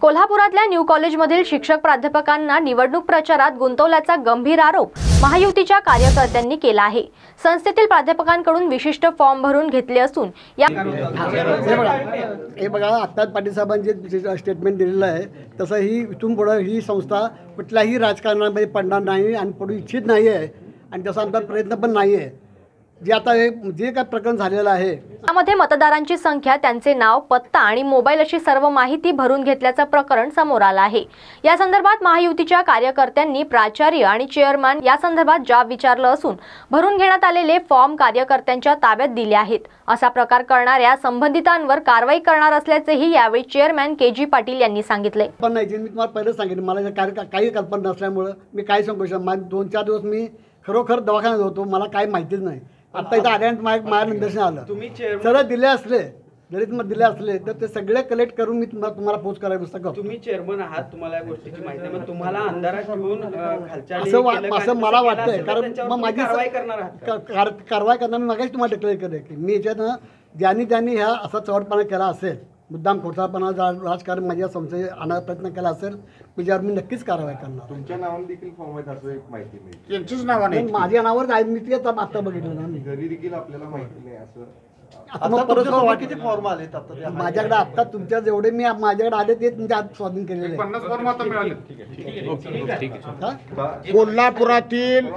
कोल्हापुरातल्या न्यू कॉलेजमधील शिक्षक प्राध्यापकांना निवडणूक प्रचारात गुंतवल्याचा गंभीर आरोप महायुतीच्या कार्यकर्त्यांनी केला आहे। संस्थेतील प्राध्यापकांकडून विशिष्ट फॉर्म भरून घेतले असून हे बघा आत्ताच पाटील साहेबांचे स्टेटमेंट दिलेलं आहे तसं ही इथून पुढे ही संस्था कुठल्याही राजकारणामध्ये पडणार नाही आणि पडू इच्छित नाही आहे आणि तसा आमचा प्रयत्न पण नाही आहे। जे आता जे काय प्रकरण झालेलं आहे त्यामध्ये मतदारांची संख्या, त्यांचे नाव, पत्ता आणि मोबाईल अशी सर्व माहिती भरून घेतल्याचं प्रकरण समोर आलं आहे। या संदर्भात महायुतीच्या कार्यकर्त्यांनी प्राचार्य आणि चेअरमन या संदर्भात जाब विचारलं असून भरून घेण्यात आलेले फॉर्म कार्यकर्त्यांच्या ताब्यात दिले आहेत। असा प्रकार करणाऱ्या संबंधितांवर कारवाई करणार असल्याचेही यावेळी चेअरमन के.जी. पाटील यांनी सांगितले। पण नाही, मी तुम्हाला पहिलेच सांगितलं, मला काही कल्पना नसल्यामुळे मी काय सांगू शकतो। 2-4 दिवस मी खरोखर दवाखान्यात होतो, मला काही माहितीच नाही। आता इथं आल्यानंतर माझ्या निदर्शन आलं, सरळ दिले असले जरी तुम्हाला दिले असले तर ते सगळे कलेक्ट करून मी तुम्हाला पोस्ट करायला पुस्तक। तुम्ही चेअरमन आहात, तुम्हाला या गोष्टीची माहिती आहे, मग तुम्हाला अंधारात ठेवून खालच्या असं मला वाटतंय, कारण मग माझी कारवाई करणार आहात कारवाई करणार। मी मागाशी तुम्हाला डिक्लेअर केलं की मी याच्यानं ज्यांनी ह्या असा चवटपणा केला असेल, मुद्दाम खोटापणा राजकारण माझ्या संस्थेत आणण्याचा प्रयत्न केला असेल, त्याच्यावर मी नक्कीच कारवाई करणार। तुमच्या नावाने देखील फॉर्म आहेत असं एक माहिती मिळते। त्यांचीच नावाने माझ्या नावावर आहे, मी ते आता बघितलं ना मी। घरी देखील आपल्याला माहिती नाही असं। आता किती फॉर्म आलेत आता माझ्याकडे? आता तुमच्या जेवढे मी माझ्याकडे आले ते तुमच्या हात स्वाधीन केलेले। 50 फॉर्म आता मिळाले। कोल्हापुरातील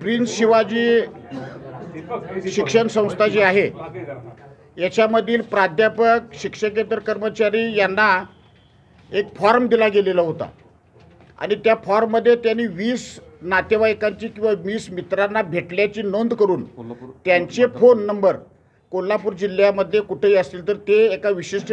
प्रिन्स शिवाजी शिक्षण संस्था जी आहे याच्यामधील प्राध्यापक, शिक्षकेतर कर्मचारी यांना एक फॉर्म दिला गेलेला होता आणि त्या फॉर्ममध्ये त्यांनी 20 नातेवाईकांची किंवा 20 मित्रांना भेटल्याची नोंद करून त्यांचे फोन नंबर कोल्हापूर जिल्ह्यामध्ये कुठेही असतील तर ते एका विशिष्ट